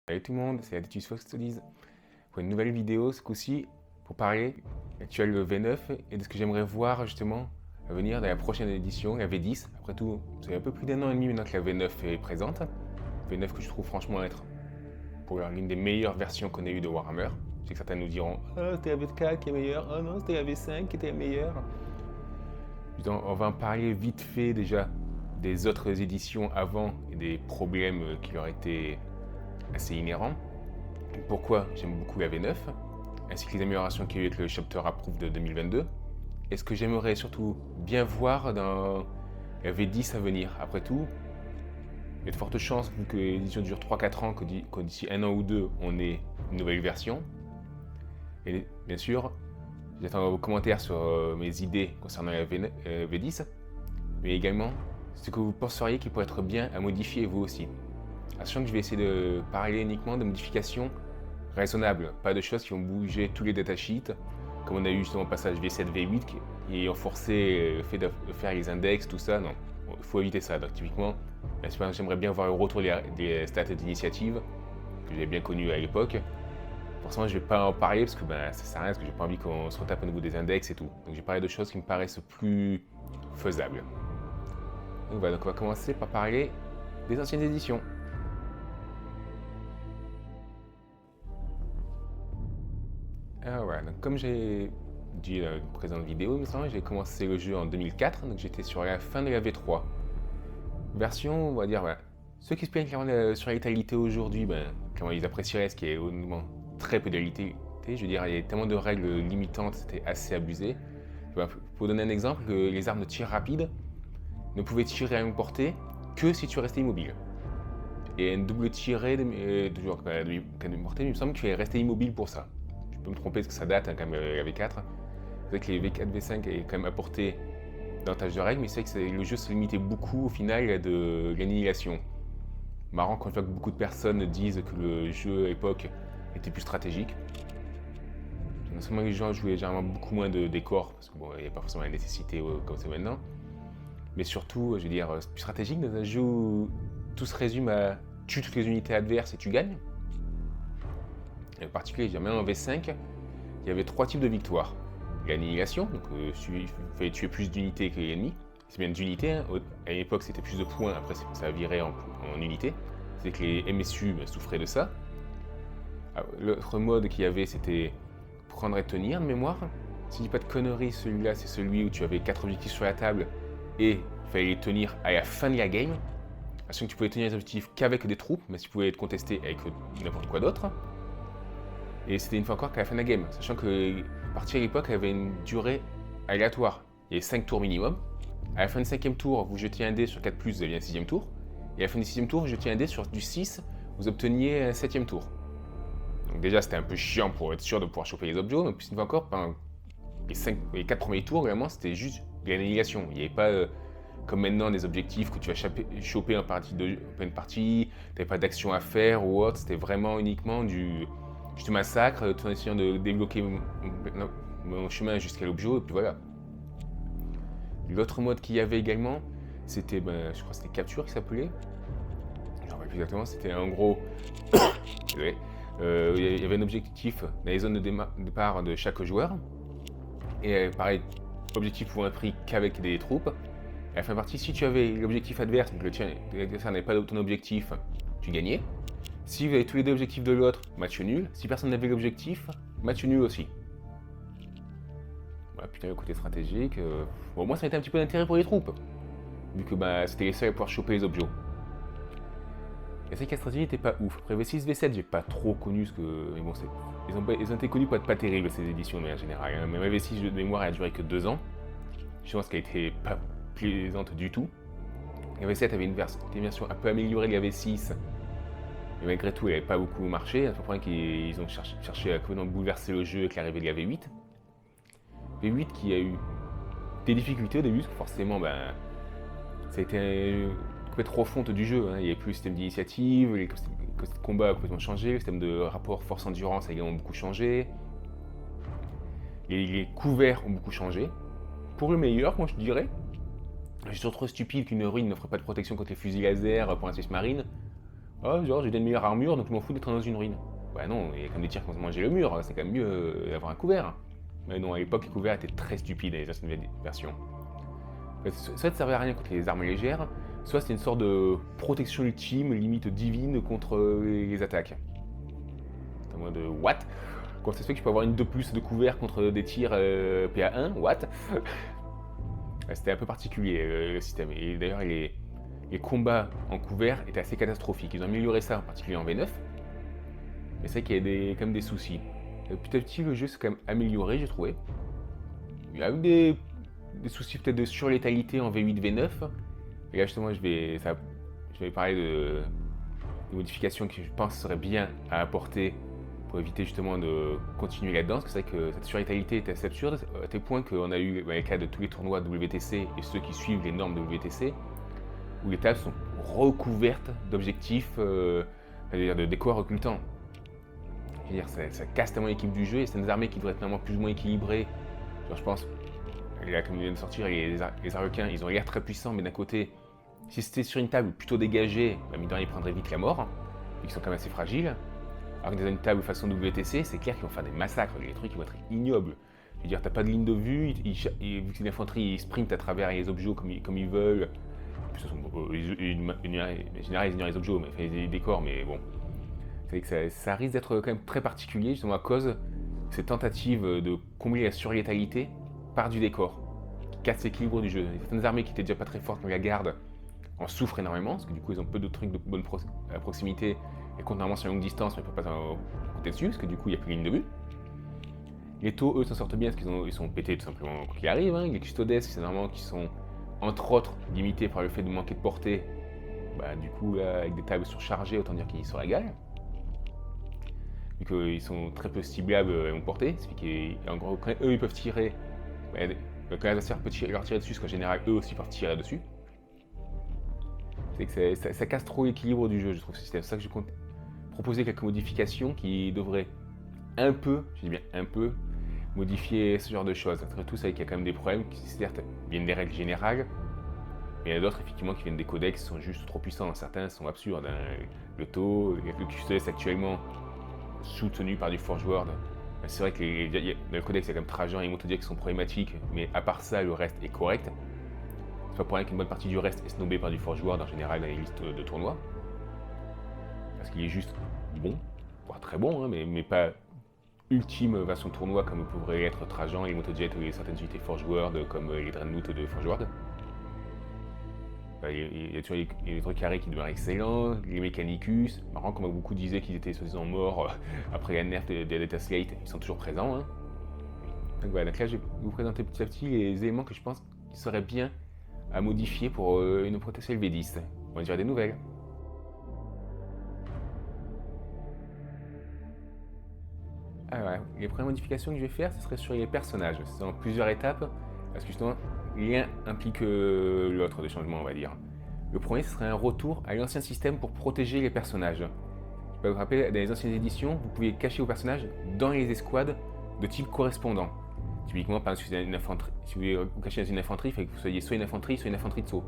Salut tout le monde, c'est Attitude Fox Studies pour une nouvelle vidéo ce coup-ci pour parler actuel V9 et de ce que j'aimerais voir justement à venir dans la prochaine édition, la V10. Après tout, c'est un peu plus d'1 an et demi maintenant que la V9 est présente. V9 que je trouve franchement être pour l'une des meilleures versions qu'on ait eues de Warhammer. Je sais que certains nous diront « Ah, c'était la V4 qui est meilleure, oh non, c'était la V5 qui était la meilleure ». On va en parler vite fait déjà des autres éditions avant et des problèmes qui leur étaient assez inhérents. Pourquoi j'aime beaucoup la V9, ainsi que les améliorations qu'il y a eu avec le Chapter Approved de 2022, et ce que j'aimerais surtout bien voir dans la V10 à venir. Après tout, il y a de fortes chances, vu que l'édition dure 3-4 ans, que d'ici 1 an ou 2, on ait une nouvelle version. Et bien sûr, j'attends vos commentaires sur mes idées concernant la V10, mais également ce que vous penseriez qui pourrait être bien à modifier vous aussi. Sachant que je vais essayer de parler uniquement de modifications raisonnables, pas de choses qui vont bouger tous les datasheets, comme on a eu justement au passage V7, V8, qui ont forcé le fait de faire les index, tout ça. Non, il faut éviter ça. Donc typiquement, j'aimerais bien voir le retour des stats d'initiative, que j'avais bien connu à l'époque. Forcément, je ne vais pas en parler parce que ça sert à rien, parce que j'ai pas envie qu'on se retape au niveau des index et tout. Donc j'ai parlé de choses qui me paraissent plus faisables. Donc voilà, donc on va commencer par parler des anciennes éditions. Alors voilà, donc comme j'ai dit dans une présente vidéo, il me semble, j'ai commencé le jeu en 2004, donc j'étais sur la fin de la V3. Version, on va dire, voilà. Ceux qui se plaignent clairement sur la létalité aujourd'hui, clairement ils apprécieraient ce qui est honnêtement très peu de létalité. Je veux dire, il y a tellement de règles limitantes, c'était assez abusé. Pour vous donner un exemple, les armes de tir rapide ne pouvaient tirer à longue portée que si tu restais immobile. Et une double tirée, toujours à demi portée, il me semble que tu es resté immobile pour ça. Je peux me tromper parce que ça date quand même la V4. C'est vrai que les V4, V5 est quand même apporté davantage de règles, mais c'est vrai que le jeu se limitait beaucoup au final à de l'annihilation. Marrant quand je vois que beaucoup de personnes disent que le jeu à l'époque était plus stratégique. Non seulement les gens jouaient généralement beaucoup moins de décors, parce qu'il n'y a pas forcément la nécessité comme c'est maintenant, mais surtout, je veux dire, plus stratégique dans un jeu où tout se résume à tuer toutes les unités adverses et tu gagnes. Et en particulier, même en V5, il y avait 3 types de victoires. L'annihilation, donc il fallait tuer plus d'unités que l'ennemi. C'est bien d'unités, hein. À l'époque c'était plus de points, après ça a viré en unités. C'est que les MSU souffraient de ça. L'autre mode qu'il y avait, c'était prendre et tenir de mémoire. Si je dis pas de conneries, celui-là c'est celui où tu avais 4 objectifs sur la table et il fallait les tenir à la fin de la game. Sachant que tu pouvais tenir les objectifs qu'avec des troupes, mais tu pouvais être contesté avec n'importe quoi d'autre. Et c'était une fois encore qu'à la fin de la game, sachant que la partie à l'époque avait une durée aléatoire. Il y avait 5 tours minimum. À la fin du 5e tour, vous jetiez un dé sur 4+, vous aviez un 6e tour. Et à la fin du 6e tour, vous jetiez un dé sur du 6, vous obteniez un 7e tour. Donc déjà, c'était un peu chiant pour être sûr de pouvoir choper les objets, mais plus une fois encore, les 4 premiers tours, vraiment, c'était juste de l'annihilation. Il n'y avait pas, comme maintenant, des objectifs que tu vas choper en pleine partie, tu n'avais pas d'action à faire ou autre, c'était vraiment uniquement je te massacre tout en essayant de débloquer mon chemin jusqu'à l'objet, et puis voilà. L'autre mode qu'il y avait également, c'était, je crois que c'était capture qui s'appelait. Je ne me rappelle plus exactement, c'était en gros, il y avait un objectif dans les zones de départ de chaque joueur. Et pareil, objectif pouvant être pris qu'avec des troupes. Et à la fin de partie, si tu avais l'objectif adverse, donc l'adversaire n'avait pas ton objectif, tu gagnais. Si vous avez tous les deux objectifs de l'autre, match nul. Si personne n'avait l'objectif, match nul aussi. Voilà, putain, le côté stratégique. Bon, moi, ça a été un petit peu d'intérêt pour les troupes. Vu que c'était les seuls à pouvoir choper les objets. Et c'est vrai que la stratégie n'était pas ouf. Après V6, V7, j'ai pas trop connu ce que. Mais bon, ils ont été connus pour être pas terribles ces éditions de manière générale. Hein. Même V6 de mémoire, elle a duré que 2 ans. Je pense qu'elle était pas plaisante du tout. La V7 avait une version un peu améliorée de la V6. Mais malgré tout, elle n'avait pas beaucoup marché, à ce point qu'ils ont cherché à complètement bouleverser le jeu avec l'arrivée de la V8. V8 qui a eu des difficultés au début, parce que forcément, ça a été une complète refonte du jeu. Hein. Il n'y avait plus le système d'initiative, les combats ont complètement changé, le système de rapport force-endurance a également beaucoup changé. Les couverts ont beaucoup changé. Pour le meilleur, moi je dirais. Je suis trop stupide qu'une ruine n'offre pas de protection contre les fusils laser pour un Space Marine. Oh, genre j'ai une meilleure armure donc je m'en fous d'être dans une ruine. Bah non, il y a quand même des tirs qui vont manger le mur, c'est quand même mieux d'avoir un couvert. Mais non, à l'époque, les couverts étaient très stupides dans les anciennes versions. Soit ça servait à rien contre les armes légères, soit c'était une sorte de protection ultime, limite divine contre les attaques. C'est en mode what? Comment ça se fait que je peux avoir une de plus de couvert contre des tirs PA1? What? C'était un peu particulier le système. Et d'ailleurs, les combats en couvert étaient assez catastrophiques. Ils ont amélioré ça, en particulier en V9. Mais c'est vrai qu'il y a quand même des soucis. Petit à petit, le jeu s'est quand même amélioré, j'ai trouvé. Il y a eu des soucis peut-être de surlétalité en V8, V9. Et là, justement, je vais parler de modifications que je pense seraient bien à apporter pour éviter justement de continuer là-dedans. Parce que c'est vrai que cette surlétalité est assez absurde, à tel point qu'on a eu les cas de tous les tournois WTC et ceux qui suivent les normes WTC, où les tables sont recouvertes d'objectifs, c'est-à-dire de décors occultants. Ça casse tellement l'équipe du jeu et c'est des armées qui devraient être normalement plus ou moins équilibrées. Genre, je pense, là, comme ils viennent de sortir, les Arlequins, ils ont l'air très puissants, mais d'un côté, si c'était sur une table plutôt dégagée, bah, ils prendraient vite la mort, vu qu'ils sont quand même assez fragiles. Alors que dans une table façon WTC, c'est clair qu'ils vont faire des massacres, les trucs qui vont être ignobles. Je veux dire, t'as pas de ligne de vue, vu que c'est l'infanterie, ils sprintent à travers les objets comme ils veulent. En général, ils ignorent les objets, mais enfin, les décors, mais bon. C'est que ça risque d'être quand même très particulier, justement à cause de ces tentatives de combler la surlétalité par du décor, qui casse l'équilibre du jeu. Certaines armées qui étaient déjà pas très fortes comme la garde en souffrent énormément, parce que du coup ils ont peu de trucs de bonne proximité, et comptent normalement sur longue distance, mais ils peuvent pas compter dessus, parce que du coup il n'y a plus de ligne de vue. Les taux, eux, s'en sortent bien, parce qu'ils sont pétés tout simplement quoi qu'il arrive. Hein. Les custodes, c'est normalement qui sont, entre autres, limités par le fait de manquer de portée. Bah, du coup, là, avec des tables surchargées, autant dire qu'ils se régalent. Vu qu'ils sont très peu ciblables à longue portée, en gros, quand eux ils peuvent tirer, bah, quand l'adversaire peut leur tirer dessus, parce qu'en général, eux aussi peuvent tirer dessus. C'est que ça casse trop l'équilibre du jeu, je trouve, ce système. C'est ça que je compte proposer quelques modifications qui devraient un peu, je dis bien un peu, modifier ce genre de choses. Après tout, c'est vrai qu'il y a quand même des problèmes qui, certes, viennent des règles générales, mais il y en a d'autres, effectivement, qui viennent des codecs qui sont juste trop puissants. Certains sont absurdes. Hein. Le taux, le QCS actuellement, soutenu par du Forge World. C'est vrai que dans le codex, il y a quand même Trajan et Motodiak qui sont problématiques, mais à part ça, le reste est correct. C'est pas pour rien qu'une bonne partie du reste est snobé par du Forge World en général dans les listes de tournois. Parce qu'il est juste bon, voire très bon, hein, mais pas ultime version tournoi comme pourrait être Trajan et Motojet ou certaines unités Forge World comme les Dreadnought de Forge World. Il y a toujours les trucs carrés qui demeurent excellents, les Mechanicus, marrant comme beaucoup disaient qu'ils étaient soi-disant morts après la nerf des Data Slate, ils sont toujours présents. Hein. Donc voilà, donc là je vais vous présenter petit à petit les éléments que je pense qui seraient bien à modifier pour une protection LV10. On va dire des nouvelles. Alors, les premières modifications que je vais faire, ce serait sur les personnages. C'est en plusieurs étapes, parce que justement, l'un implique l'autre des changements, on va dire. Le premier, ce serait un retour à l'ancien système pour protéger les personnages. Je peux vous rappeler, dans les anciennes éditions, vous pouviez cacher vos personnages dans les escouades de type correspondant. Typiquement, par exemple, si vous voulez vous cacher dans une infanterie, il fallait que vous soyez soit une infanterie de saut.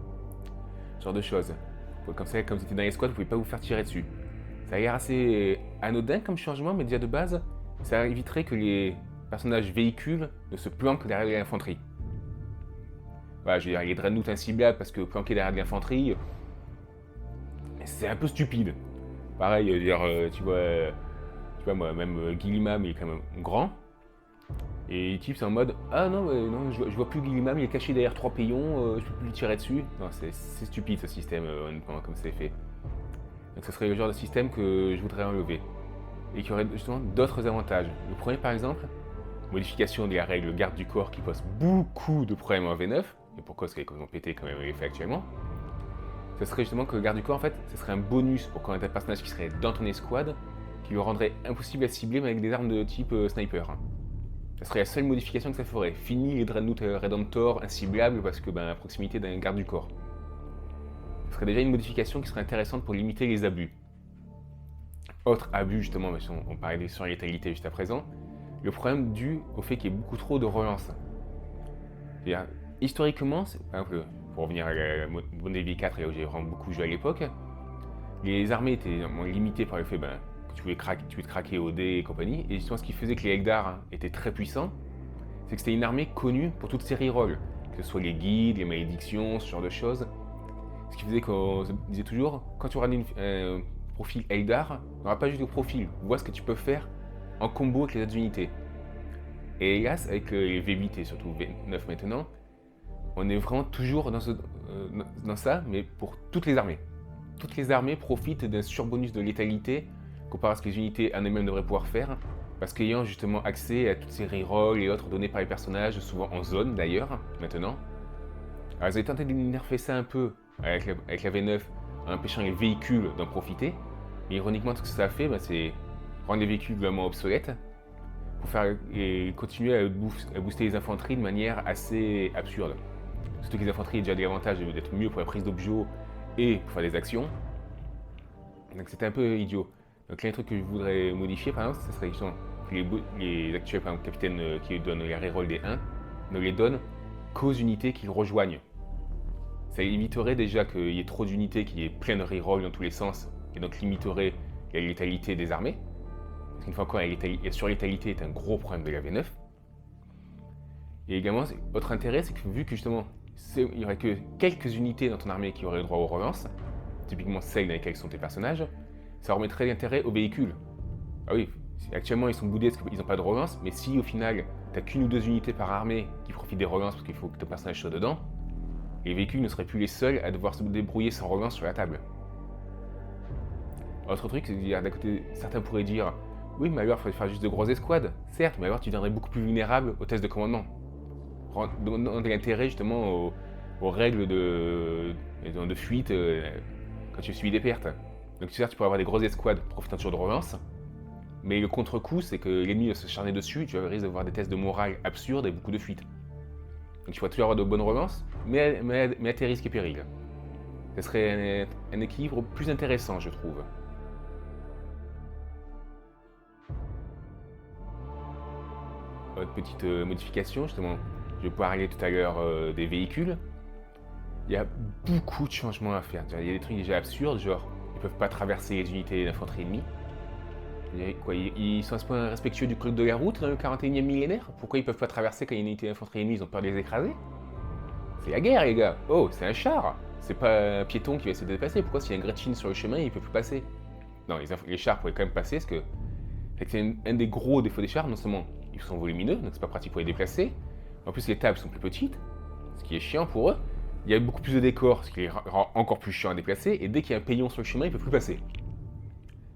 Ce genre de choses. Comme ça, comme vous étiez dans l'escouade, vous ne pouvez pas vous faire tirer dessus. Ça a l'air assez anodin comme changement, mais déjà de base, ça éviterait que les personnages véhicules ne se planquent derrière l'infanterie. Voilà, je veux dire, les Dreadnought inciblables parce que planquer derrière de l'infanterie, c'est un peu stupide. Pareil, tu vois moi, même Guillimam, il est quand même grand. Et les types, c'est en mode ah non, non je vois plus Guillimam, il est caché derrière 3 payons, je peux plus lui tirer dessus. Non, c'est stupide ce système, comme c'est fait. Donc, ce serait le genre de système que je voudrais enlever. Et qui aurait justement d'autres avantages. Le premier, par exemple, modification de la règle garde du corps qui pose beaucoup de problèmes en V9. Et pourquoi est-ce qu'ils ont pété comme il est fait actuellement? Ce serait justement que le garde du corps, en fait, ce serait un bonus pour quand on a un personnage qui serait dans ton escouade, qui le rendrait impossible à cibler mais avec des armes de type sniper. Ce serait la seule modification que ça ferait. Fini les Dreadnought Redemptor inciblables parce que à proximité d'un garde du corps. Ce serait déjà une modification qui serait intéressante pour limiter les abus. Autre abus justement, on parlait des surlétalités juste à présent, le problème dû au fait qu'il y ait beaucoup trop de relance. C'est-à-dire, historiquement, par exemple, pour revenir à Bonne V4 et où j'ai vraiment beaucoup joué à l'époque, Les armées étaient limitées par le fait que tu pouvais te craquer au dé et compagnie. Et justement, ce qui faisait que les Eldar étaient très puissants, c'est que c'était une armée connue pour toutes ses rerolls, que ce soit les guides, les malédictions, ce genre de choses. Ce qui faisait qu'on se disait toujours, quand tu auras un profil Eldar, on n'aura pas juste le profil, vois ce que tu peux faire en combo avec les autres unités. Et hélas, avec les V8 et surtout V9 maintenant, on est vraiment toujours dans ça, mais pour toutes les armées. Toutes les armées profitent d'un surbonus de létalité comparé à ce que les unités en elles-mêmes devraient pouvoir faire, parce qu'ayant justement accès à toutes ces rerolls et autres donnés par les personnages, souvent en zone d'ailleurs, maintenant. Alors ils avaient tenté de nerfer ça un peu avec la V9, en empêchant les véhicules d'en profiter, mais ironiquement tout ce que ça a fait, c'est rendre les véhicules vraiment obsolètes, pour faire et continuer à booster les infanteries de manière assez absurde. Surtout que les infanteries ont déjà des avantages d'être mieux pour la prise d'objets et pour faire des actions. Donc c'était un peu idiot. Donc là, un truc que je voudrais modifier, par exemple, ce serait justement que les actuels capitaines qui donnent les rerolls des 1 ne les donnent qu'aux unités qu'ils rejoignent. Ça éviterait déjà qu'il y ait trop d'unités qui aient plein de rerolls dans tous les sens, et donc limiterait la létalité des armées. Parce qu'une fois encore, la surlétalité est un gros problème de la V9. Et également, autre intérêt, c'est que vu que justement, il n'y aurait que quelques unités dans ton armée qui auraient le droit aux relances, typiquement celles dans lesquelles sont tes personnages, ça remettrait l'intérêt aux véhicules. Ah oui, actuellement ils sont boudés parce qu'ils n'ont pas de relance, mais si au final, t'as qu'une ou deux unités par armée qui profitent des relances parce qu'il faut que ton personnage soit dedans, les véhicules ne seraient plus les seuls à devoir se débrouiller sans relance sur la table. Autre truc, c'est que d'un côté, certains pourraient dire oui, mais alors il faudrait faire juste de grosses escouades. Certes, mais alors tu deviendrais beaucoup plus vulnérable aux tests de commandement. Donnant de l'intérêt justement aux règles de fuite quand tu subis des pertes. Donc certes, tu pourrais avoir des grosses escouades profitant toujours de relance, mais le contre-coup, c'est que l'ennemi va se charner dessus, tu risques d'avoir des tests de morale absurdes et beaucoup de fuites. Donc tu pourrais toujours avoir de bonnes relances, mais à tes risques et périls. Ce serait un équilibre plus intéressant, je trouve. Autre petite modification, justement, je parlais tout à l'heure des véhicules. Il y a beaucoup de changements à faire. Il y a des trucs déjà absurdes, genre ils peuvent pas traverser les unités d'infanterie ennemie. Ils sont à ce point respectueux du code de la route dans le 41e millénaire? Pourquoi ils peuvent pas traverser quand il y a une unité d'infanterie ennemie? Ils ont peur de les écraser? C'est la guerre, les gars. Oh, c'est un char. C'est pas un piéton qui va essayer de dépasser. Pourquoi s'il y a un Gretchen sur le chemin, il peut plus passer? Non, les chars pourraient quand même passer, parce que c'est un des gros défauts des chars. Non seulement ils sont volumineux, donc c'est pas pratique pour les déplacer. En plus, les tables sont plus petites, ce qui est chiant pour eux. Il y a beaucoup plus de décors, ce qui les rend encore plus chiant à déplacer. Et dès qu'il y a un paillon sur le chemin, ils peuvent plus passer.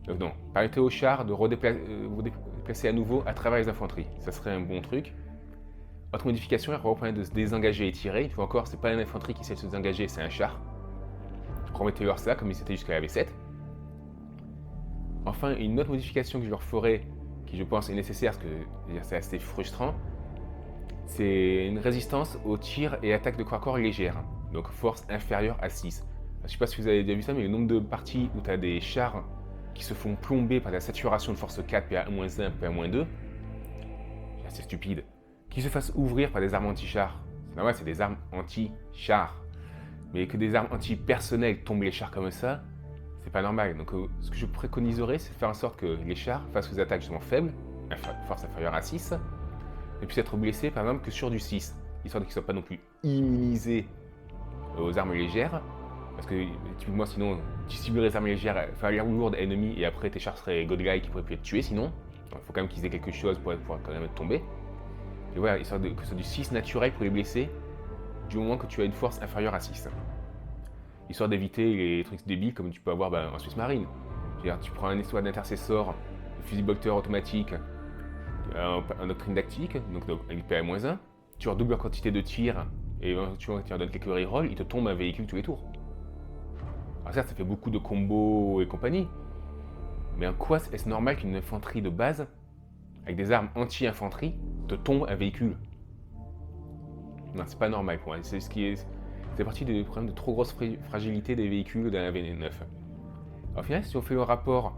Donc non, permettez aux chars de vous déplacer à nouveau à travers les infanteries. Ça serait un bon truc. Autre modification, il reprend de se désengager et tirer. Une fois encore, c'est pas une infanterie qui essaie de se désengager, c'est un char. Remettez-leur ça comme ils étaient jusqu'à la V7. Enfin, une autre modification que je leur ferai, qui je pense est nécessaire, parce que c'est assez frustrant, c'est une résistance aux tirs et attaques de corps à corps légères. Donc force inférieure à 6. Alors, je sais pas si vous avez déjà vu ça, mais le nombre de parties où tu as des chars qui se font plomber par la saturation de force 4, PA-1-1, PA-2, c'est assez stupide. Qui se fassent ouvrir par des armes anti-chars. C'est normal, c'est des armes anti-chars. Mais que des armes anti-personnelles tombent les chars comme ça, c'est pas normal. Donc ce que je préconiserais, c'est de faire en sorte que les chars, face aux attaques justement faibles, force inférieure à 6, ne puissent être blessés par exemple que sur du 6, histoire qu'ils ne soient pas non plus immunisés aux armes légères. Parce que typiquement sinon, tu ciblerais les armes légères, faire l'air lourde ennemie et après tes chars seraient godlike qui pourraient plus être tués sinon. Il faut quand même qu'ils aient quelque chose pour pouvoir quand même être tombés. Et voilà, histoire que ce soit du 6 naturel pour les blesser, du moment que tu as une force inférieure à 6. Histoire d'éviter les trucs débiles comme tu peux avoir en Swiss Marine. Tu prends un histoire d'intercessor, un fusil bolter automatique, un doctrine tactique, donc avec PA-1, tu redoubles leur quantité de tirs et tu leur donnes quelques rerolls, il te tombe un véhicule tous les tours. Alors certes, ça fait beaucoup de combos et compagnie, mais en quoi est-ce normal qu'une infanterie de base, avec des armes anti-infanterie, te tombe un véhicule? Non, c'est pas normal pour moi. C'est partie du problème de trop grosse fragilité des véhicules dans la V9. Alors, au final, si on fait le rapport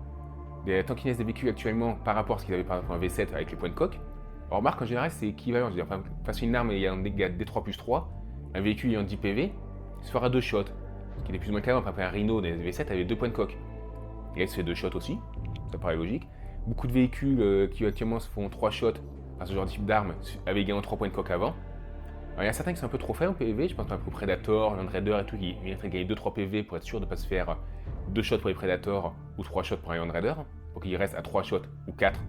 des tankiness des véhicules actuellement par rapport à ce qu'ils avaient par rapport à V7 avec les points de coque, on remarque en général c'est équivalent. Je veux dire, face à une arme ayant un dégât D3+3, un véhicule ayant 10 PV, il se fera 2 shots. Ce qui est plus ou moins le cas, par exemple un Rhino des V7 avait 2 points de coque. Et là, c'est 2 shots aussi, ça paraît logique. Beaucoup de véhicules qui actuellement se font 3 shots par ce genre de type d'arme, avec également 3 points de coque avant. Alors, il y a certains qui sont un peu trop faibles en PvP, je pense par exemple au Predator, Land Raider et tout, qui mériteraient de gagner 2-3 PV pour être sûr de ne pas se faire 2 shots pour les Predators ou 3 shots pour un Land Raider, pour qu'il reste à 3 shots ou 4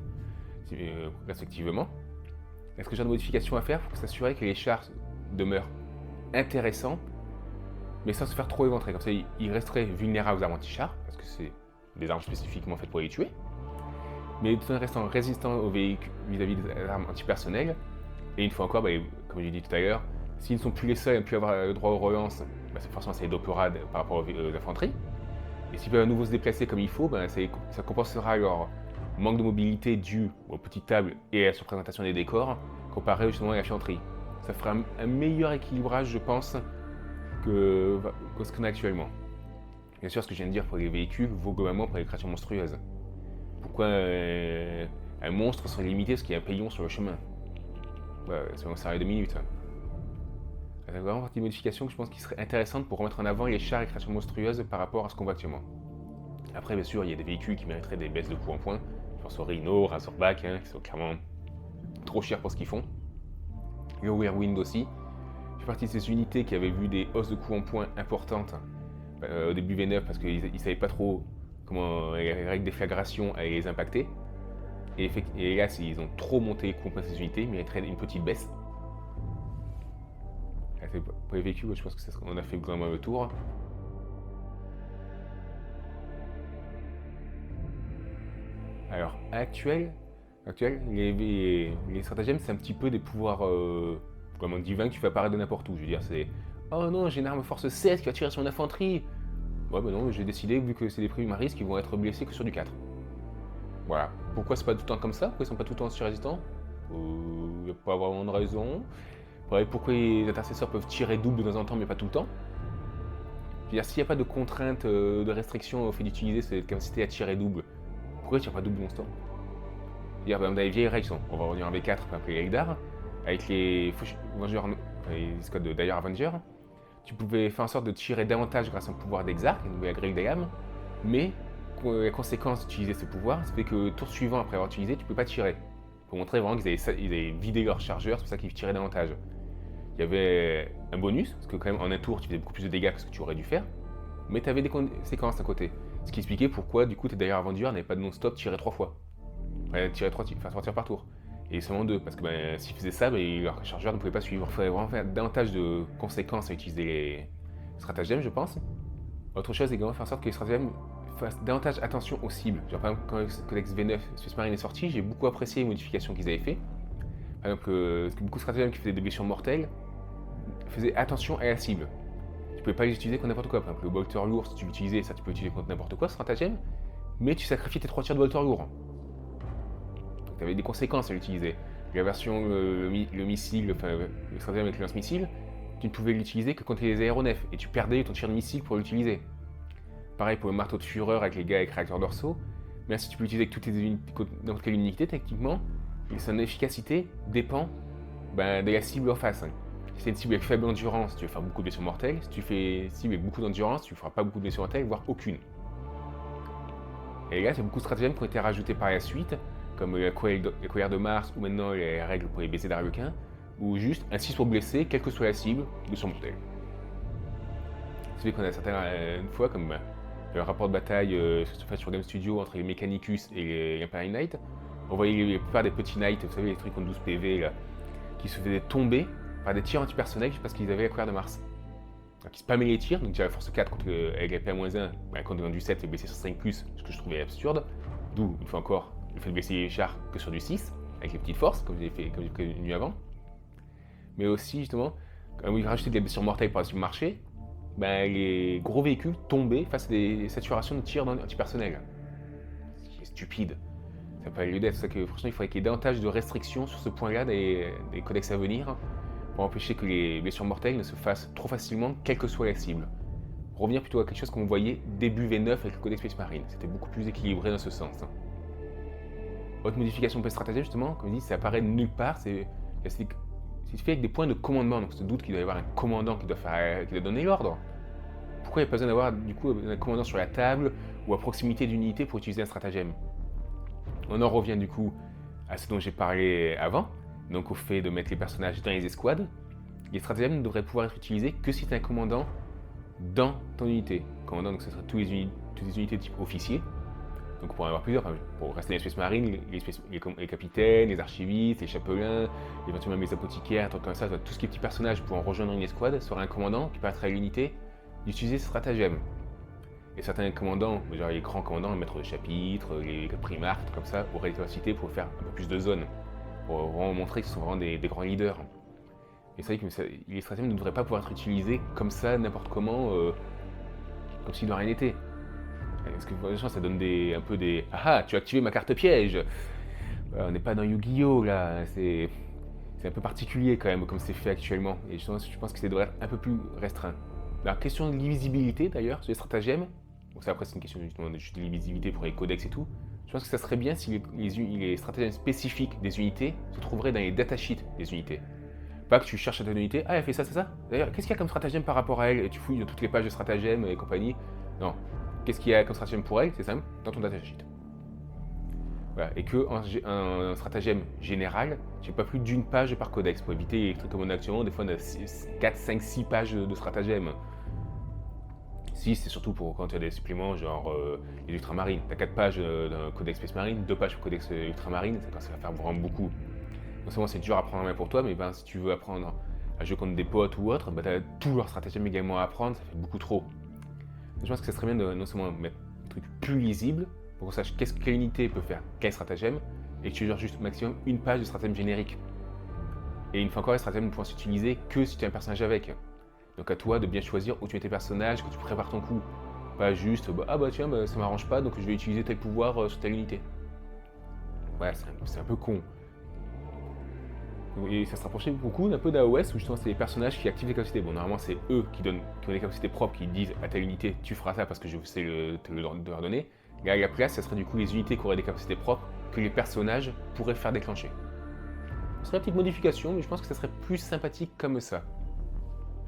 respectivement. Est-ce que j'ai une modification à faire pour s'assurer que les chars demeurent intéressants, mais sans se faire trop éventrer. Comme ça, ils resteraient vulnérables aux armes anti-chars, parce que c'est des armes spécifiquement faites pour les tuer, mais tout en restant résistants aux véhicules vis-à-vis des armes antipersonnelles. Et une fois encore, comme j'ai dit tout à l'heure, s'ils ne sont plus les seuls à ne plus avoir le droit aux relances, forcément c'est les dopperades par rapport aux infanteries. Et s'ils peuvent à nouveau se déplacer comme il faut, ça compensera leur manque de mobilité dû aux petites tables et à la surprésentation des décors, comparé justement à l'infanterie. Ça fera un meilleur équilibrage, je pense, que ce qu'on a actuellement. Bien sûr, ce que je viens de dire pour les véhicules vaut globalement pour les créatures monstrueuses. Pourquoi un monstre serait limité parce qu'il y a un paillon sur le chemin? Ça s'arrête 2 minutes. C'est vraiment partie de modification que je pense qui serait intéressante pour remettre en avant les chars et créatures monstrueuses par rapport à ce qu'on voit actuellement. Après, bien sûr, il y a des véhicules qui mériteraient des baisses de coût en points. Je pense aux Rhino, Razorback, qui sont clairement trop chers pour ce qu'ils font. Le Whirlwind aussi. Je fais partie de ces unités qui avaient vu des hausses de coûts en points importantes au début V9 parce qu'ils ne savaient pas trop comment les règles d'efflagration allaient les impacter. Et là, s'ils ont trop monté les coûts en points de ces unités, ils mériteraient une petite baisse. Pour les véhicules, je pense qu'on a fait globalement le tour. Alors, actuel, les stratagèmes, c'est un petit peu des pouvoirs vraiment divins que tu fais apparaître de n'importe où. Je veux dire, c'est oh non, j'ai une arme force 7 qui va tirer sur une infanterie. Ouais, non, j'ai décidé, vu que c'est des primaris qui vont être blessés que sur du 4. Voilà. Pourquoi c'est pas tout le temps comme ça? Pourquoi ils sont pas tout le temps aussi résistants? Il n'y a pas vraiment de raison. Pourquoi les intercesseurs peuvent tirer double de temps en temps, mais pas tout le temps? Je veux dire, s'il n'y a pas de contrainte, de restriction au fait d'utiliser cette capacité à tirer double, pourquoi ils tirent pas double non-stop? Dans les vieilles règles, on va revenir en V4, par exemple les Eldar, avec les squads d'ailleurs Avenger, tu pouvais faire en sorte de tirer davantage grâce à un pouvoir d'Exarch, une nouvelle grille d'âme, mais la conséquence d'utiliser ce pouvoir, c'est que tour suivant après avoir utilisé, tu ne peux pas tirer. Pour montrer vraiment qu'ils avaient vidé leur chargeur, c'est pour ça qu'ils tiraient davantage. Il y avait un bonus, parce que quand même en un tour tu faisais beaucoup plus de dégâts que ce que tu aurais dû faire, mais tu avais des conséquences à côté. Ce qui expliquait pourquoi du coup tes d'ailleurs Avenger n'avaient pas de non-stop tiré 3 fois. Tirer 3 tirs par tour. Et seulement 2, parce que s'ils faisaient ça, leur chargeur ne pouvait pas suivre. Il faudrait vraiment faire davantage de conséquences à utiliser les stratagèmes, je pense. Autre chose, c'est également faire en sorte que les stratagèmes fassent davantage attention aux cibles. Genre, par exemple, quand le Codex V9 Space Marine est sorti, j'ai beaucoup apprécié les modifications qu'ils avaient fait. Par exemple, beaucoup de stratagèmes qui faisaient des blessures mortelles faisaient attention à la cible. Tu pouvais pas les utiliser contre n'importe quoi. Par exemple, le bolter lourd, si tu l'utilisais, ça tu peux l'utiliser contre n'importe quoi, ce stratagème, mais tu sacrifies tes 3 tirs de bolter lourd. Tu avais des conséquences à l'utiliser. La version, le missile, enfin le stratagème avec le lance-missile, tu ne pouvais l'utiliser que contre les aéronefs, et tu perdais ton tir de missile pour l'utiliser. Pareil pour le marteau de fureur avec les gars avec réacteurs dorsaux, même si tu peux l'utiliser avec toutes les unités, n'importe quelle unité techniquement, son efficacité dépend de la cible en face. Si c'est une cible avec faible endurance, tu vas faire beaucoup de blessures mortelles. Si tu fais une cible avec beaucoup d'endurance, tu ne feras pas beaucoup de blessures mortelles, voire aucune. Et là, il y a beaucoup de stratagèmes qui ont été rajoutés par la suite, comme la colère de Mars ou maintenant les règles pour les baisers d'Arlequin, ou juste un 6 pour blesser, quelle que soit la cible, de son mortel. C'est vrai qu'on a certaines fois, comme le rapport de bataille fait sur Game Studio entre les Mechanicus et les Imperial Knights, on voyait la plupart des petits Knights, vous savez, les trucs en 12 PV, là, qui se faisaient tomber par des tirs antipersonnels parce qu'ils avaient la colère de Mars. Donc ils spammaient les tirs, donc j'avais force 4 contre avec la PA-1, contre du 7 et blessé sur 5+, ce que je trouvais absurde. D'où, une fois encore, le fait de blesser les chars que sur du 6, avec les petites forces, comme j'ai prévenu avant. Mais aussi, justement, quand ils rajoutaient des blessures mortelles par le marché, les gros véhicules tombaient face à des saturations de tirs antipersonnels. Ce qui est stupide. Ça n'a pas lieu d'être. C'est ça que, franchement, il faudrait qu'il y ait davantage de restrictions sur ce point-là des codex à venir pour empêcher que les blessures mortelles ne se fassent trop facilement, quelle que soit la cible. Revenir plutôt à quelque chose qu'on voyait début V9 avec le codex Space Marine. C'était beaucoup plus équilibré dans ce sens. Autre modification de stratagème, justement, comme je dis, ça apparaît de nulle part. C'est fait avec des points de commandement. Donc, je doute qu'il doit y avoir un commandant qui doit donner l'ordre. pourquoi il n'y a pas besoin d'avoir du coup un commandant sur la table ou à proximité d'une unité pour utiliser un stratagème? On en revient du coup à ce dont j'ai parlé avant, donc au fait de mettre les personnages dans les escouades. Les stratagèmes ne devraient pouvoir être utilisés que si tu as un commandant dans ton unité. Commandant, donc ce serait toutes les unités type officier. Donc on pourrait en avoir plusieurs, pour rester dans les Space Marines, les capitaines, les archivistes, les chapelains, éventuellement les apothicaires, trucs comme ça, tout ce qui est petits personnages pour en rejoindre une escouade, serait un commandant qui permettrait à l'unité d'utiliser ce stratagème. Et certains commandants, genre les grands commandants, les maîtres de chapitre, les primarques, trucs comme ça, auraient les capacités pour faire un peu plus de zones, pour vraiment montrer qu'ils sont vraiment des grands leaders. Et c'est vrai que les stratagèmes ne devraient pas pouvoir être utilisés comme ça, n'importe comment, comme si de rien n'était. Parce que franchement, ça donne un peu des « Ah, tu as activé ma carte piège !» On n'est pas dans Yu-Gi-Oh là, c'est un peu particulier quand même comme c'est fait actuellement. Et je pense que ça devrait être un peu plus restreint. Alors, question de lisibilité d'ailleurs, sur les stratagèmes. Donc ça après c'est une question justement de lisibilité pour les codex et tout. Je pense que ça serait bien si les stratagèmes spécifiques des unités se trouveraient dans les datasheets des unités. Pas que tu cherches à ta unité, ah elle fait ça, c'est ça. D'ailleurs, qu'est-ce qu'il y a comme stratagème par rapport à elle? Et tu fouilles dans toutes les pages de stratagèmes et compagnie. Non. Qu'est-ce qu'il y a comme stratagème pour elle? C'est simple, dans ton datasheet. Voilà. Et que un stratagème général, j'ai pas plus d'une page par codex pour éviter les trucs comme on a actuellement. Des fois on a 4, 5, 6 pages de stratagème. Si, c'est surtout pour quand tu as des suppléments, genre les ultramarines. Tu as 4 pages d'un codex Space Marine, 2 pages pour codex ultramarine, ça va faire vraiment beaucoup. Non seulement c'est dur à apprendre en main pour toi, mais ben, si tu veux apprendre à jouer contre des potes ou autre, ben, tu as tout leur stratagème également à apprendre, ça fait beaucoup trop. Je pense que ça serait bien de non seulement mettre un truc plus lisible, pour qu'on sache quelle unité peut faire quel stratagème, et que tu gères juste au maximum une page de stratagème générique. Et une fois encore, les stratagèmes ne pourront s'utiliser que si tu as un personnage avec. Donc à toi de bien choisir où tu mets tes personnages, que tu prépares ton coup. Pas juste, tiens, ça m'arrange pas, donc je vais utiliser tel pouvoir sur telle unité. Ouais, c'est un peu con. Et ça se rapprochait beaucoup d'un peu d'AOS où justement c'est les personnages qui activent les capacités. Bon, normalement c'est eux qui ont les capacités propres, qui disent à telle unité tu feras ça parce que je sais le leur donner. Là, à la place, ça serait du coup les unités qui auraient des capacités propres que les personnages pourraient faire déclencher. Ce serait une petite modification, mais je pense que ça serait plus sympathique comme ça.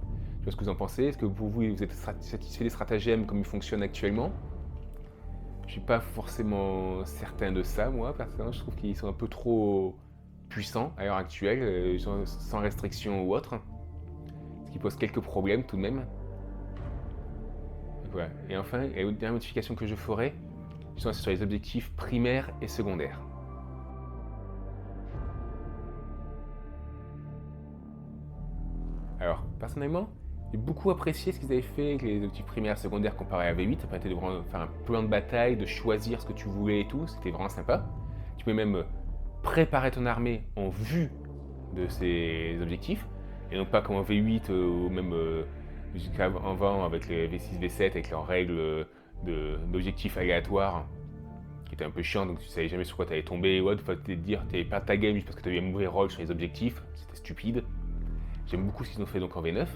Je sais pas ce que vous en pensez. Est-ce que pour vous êtes satisfait des stratagèmes comme ils fonctionnent actuellement? Je suis pas forcément certain de ça, moi, personnellement. Je trouve qu'ils sont un peu trop puissants à l'heure actuelle, sans restriction ou autre. Ce qui pose quelques problèmes tout de même. Voilà. Et enfin, la dernière modification que je ferai, c'est sur les objectifs primaires et secondaires. Alors, personnellement, j'ai beaucoup apprécié ce qu'ils avaient fait avec les objectifs primaires et secondaires comparé à V8. Ça permettait de vraiment faire un plan de bataille, de choisir ce que tu voulais et tout. C'était vraiment sympa. Tu peux même préparer ton armée en vue de ces objectifs. Et non pas comme en V8 ou même jusqu'avant avec les V6, V7 avec leurs règles d'objectifs aléatoires qui étaient un peu chiants, donc tu savais jamais sur quoi tu allais tomber. Ouais, il fallait te dire tu allais perdre ta game juste parce que tu avais un mauvais rôle sur les objectifs. C'était stupide. J'aime beaucoup ce qu'ils ont fait donc en V9.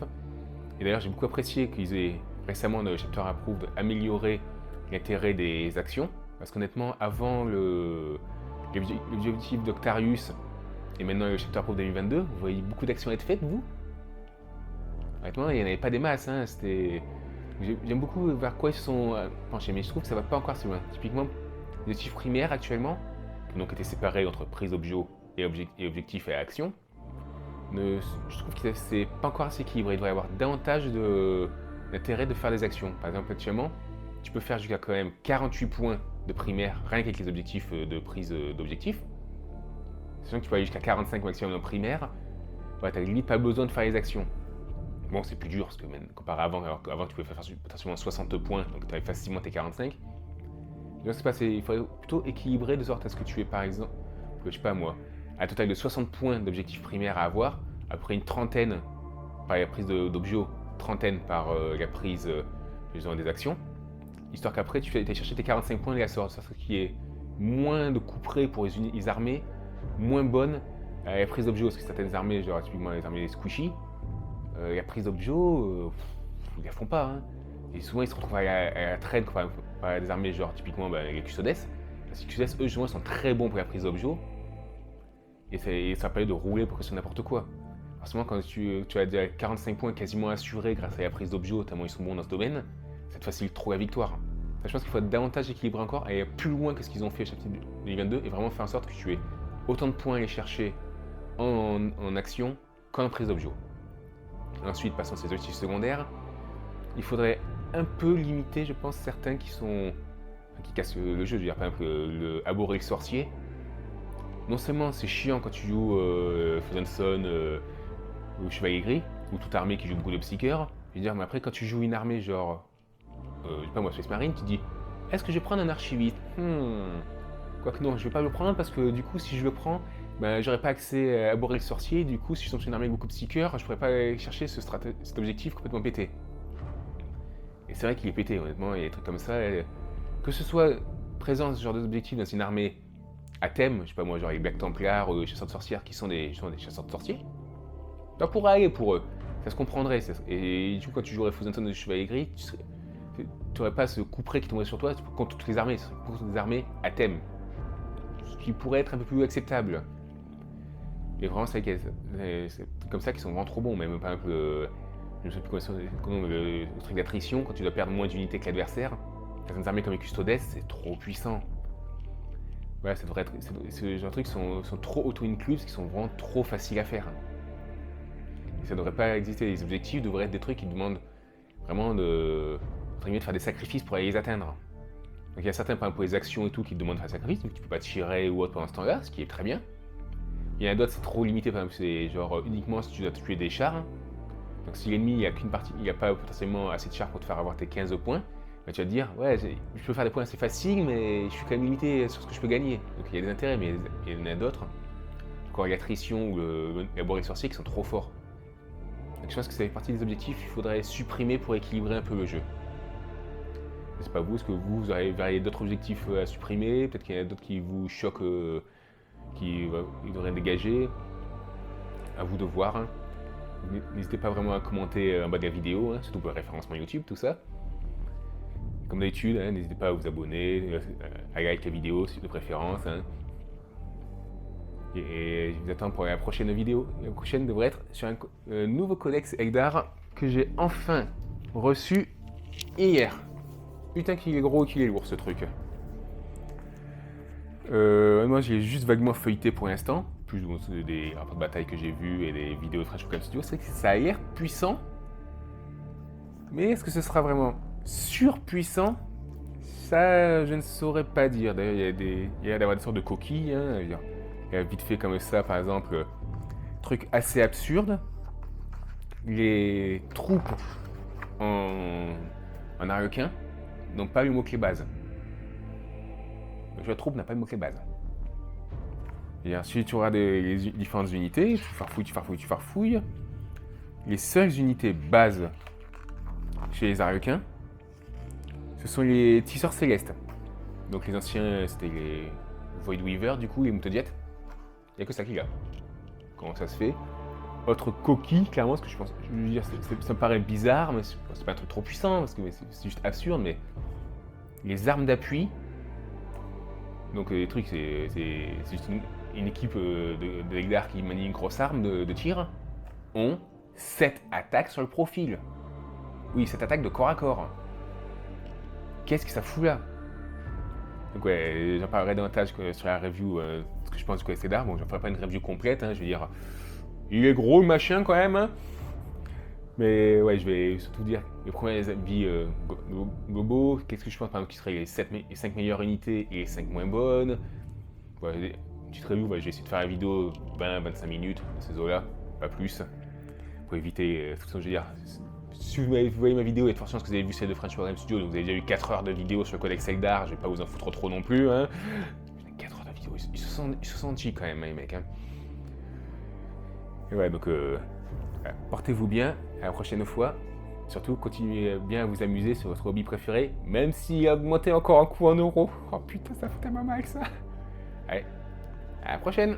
Et d'ailleurs, j'ai beaucoup apprécié qu'ils aient récemment dans le Chapter Approved amélioré l'intérêt des actions. Parce qu'honnêtement, avant l'objectif d'Octarius et maintenant le Chapter Approved 2022, vous voyez beaucoup d'actions être faites, vous? Honnêtement, il n'y en avait pas des masses. Hein. J'aime beaucoup vers quoi ils se sont penchés, mais je trouve que ça va pas encore si loin. Typiquement, les objectifs primaires actuellement, qui ont donc été séparés entre prise objet et objectif et action, je trouve que c'est pas encore assez équilibré. Il devrait y avoir davantage d'intérêt de faire des actions. Par exemple, actuellement, tu peux faire jusqu'à quand même 48 points de primaire rien qu'avec les objectifs de prise d'objectifs. Sachant que tu peux aller jusqu'à 45 maximum en primaire, ouais, tu n'as limite pas besoin de faire les actions. Bon, c'est plus dur parce que même comparé à avant, alors qu'avant tu pouvais faire potentiellement 60 points, donc tu avais facilement tes 45. Il faudrait plutôt équilibrer de sorte à ce que tu aies par exemple, je sais pas moi, un total de 60 points d'objectifs primaires à avoir, après une trentaine par la prise d'objets, trentaine par la prise des actions, histoire qu'après tu ailles chercher tes 45 points de la sorte, ce qui est moins de couperets pour les armées, moins bonnes à la prise d'objets, parce que certaines armées, genre typiquement les armées des squishy, la prise d'objets, ils la font pas. Hein. Et souvent ils se retrouvent à la traîne par des armées genre typiquement les Custodes. Parce que les Custodes, eux justement, sont très bons pour la prise d'objets. Et ça permet de rouler pour que ce soit n'importe quoi. Forcément, quand tu as déjà 45 points quasiment assurés grâce à la prise d'objets, tellement ils sont bons dans ce domaine, ça te facilite trop la victoire. Enfin, je pense qu'il faut être davantage équilibré encore et aller plus loin que ce qu'ils ont fait à chapitre 2022 et vraiment faire en sorte que tu aies autant de points à aller chercher en action qu'en prise d'objets. Ensuite, passons à ces objectifs secondaires. Il faudrait un peu limiter, je pense, certains qui cassent le jeu. Je veux dire, par exemple, le Aborer le sorcier. Non seulement c'est chiant quand tu joues Frozenson ou Chevalier Gris, ou toute armée qui joue beaucoup de Psyker. Je veux dire, mais après, quand tu joues une armée genre, je sais pas moi, Space Marine, tu te dis, est-ce que je vais prendre un archiviste Quoique non, je vais pas le prendre parce que du coup, si je le prends, ben, j'aurais pas accès à Aborer le sorcier. Du coup, si je tombe sur une armée avec beaucoup de Psyker, je pourrais pas aller chercher cet objectif complètement pété. Et c'est vrai qu'il est pété, honnêtement, il y a des trucs comme ça. Que ce soit présent ce genre d'objectif dans une armée à thème, je sais pas moi, genre les Black Templars ou les chasseurs de sorcières qui sont des chasseurs de sorciers, ça pourrait aller pour eux, ça se comprendrait. Et du coup, quand tu jouerais Frozenson de Chevalier Gris, tu n'aurais pas ce coup près qui tomberait sur toi contre toutes les armées, contre des armées à thème. Ce qui pourrait être un peu plus acceptable. Et vraiment, c'est comme ça qui sont vraiment trop bons, même par exemple, je ne sais plus comment le truc d'attrition, quand tu dois perdre moins d'unités que l'adversaire, certaines armées comme les Custodes, c'est trop puissant. Voilà, ça devrait être. Ce genre de trucs sont trop auto-inclus, qui sont vraiment trop faciles à faire. Et ça devrait pas exister. Les objectifs devraient être des trucs qui demandent vraiment de faire des sacrifices pour aller les atteindre. Donc il y a certains, par exemple, pour les actions et tout, qui te demandent de faire des sacrifices, donc tu peux pas tirer ou autre pendant ce temps-là, ce qui est très bien. Il y en a d'autres, c'est trop limité, par exemple, c'est genre uniquement si tu dois tuer des chars. Donc si l'ennemi, il n'y a qu'une partie, il n'y a pas potentiellement assez de chars pour te faire avoir tes 15 points, bah, tu vas te dire, ouais, je peux faire des points assez faciles, mais je suis quand même limité sur ce que je peux gagner. Donc il y a des intérêts, mais il y en a d'autres. Encore l'attrition ou le Aborer le sorcier qui sont trop forts. Donc je pense que ça fait partie des objectifs qu'il faudrait supprimer pour équilibrer un peu le jeu. Je sais pas vous, est-ce que vous avez d'autres objectifs à supprimer? Peut-être qu'il y en a d'autres qui vous choquent, qui devraient dégager. À vous de voir. Hein. N'hésitez pas vraiment à commenter en bas de la vidéo, hein, surtout pour le référencement YouTube, tout ça. Comme d'habitude, hein, n'hésitez pas à vous abonner, à liker la vidéo de préférence. Hein. Et je vous attends pour la prochaine vidéo. La prochaine devrait être sur un nouveau codex Eldar que j'ai enfin reçu hier. Putain qu'il est gros et qu'il est lourd ce truc. Moi j'ai juste vaguement feuilleté pour l'instant, plus des rapports de bataille que j'ai vus et des vidéos de French Cam Studio. C'est que ça a l'air puissant, mais est-ce que ce sera vraiment surpuissant? Ça, je ne saurais pas dire. D'ailleurs, il y a d'avoir des sortes de coquilles. Hein, il y a vite fait comme ça, par exemple, truc assez absurde. Les troupes en arlequin n'ont pas le mot-clé base. Le jeu de troupe n'a pas de mot-clé base. Et ensuite, tu auras les différentes unités. Tu farfouilles. Les seules unités bases chez les Arlequins, ce sont les tisseurs célestes. Donc les anciens, c'était les Void Weaver, du coup, les Moutodiètes. Il n'y a que ça qu'il y a. Comment ça se fait? Autre coquille, clairement, parce que je veux dire, ça me paraît bizarre, mais c'est pas un truc trop puissant, parce que c'est juste absurde, mais les armes d'appui. Donc les trucs, c'est juste une équipe de Eldar qui manie une grosse arme de tir, ont 7 attaques sur le profil. Oui, 7 attaques de corps à corps. Qu'est-ce que ça fout là? Donc ouais, j'en parlerai davantage sur la review, ce que je pense du codex Eldar. Bon, j'en ferai pas une review complète, hein, je veux dire, il est gros le machin quand même. Hein. Mais ouais, je vais surtout dire les premiers avis globaux. Qu'est-ce que je pense par exemple qui seraient les 5 meilleures unités et les 5 moins bonnes. Ouais, une petite review, je vais essayer de faire la vidéo 20-25 minutes dans ces eaux-là, pas plus. Pour éviter, de toute façon, je veux dire, si vous voyez ma vidéo, il y a de fortes chances que vous avez vu celle de French Cam Studio, donc vous avez déjà eu 4 heures de vidéo sur le codex Eldar, je vais pas vous en foutre trop non plus. Hein. 4 heures de vidéo, ils se sont cheap quand même, hein, les mecs. Hein. Et ouais, donc portez-vous bien, à la prochaine fois. Surtout, continuez bien à vous amuser sur votre hobby préféré, même s'il a augmenté encore un coup en euros. Oh putain, ça fait tellement mal ça. Allez, à la prochaine.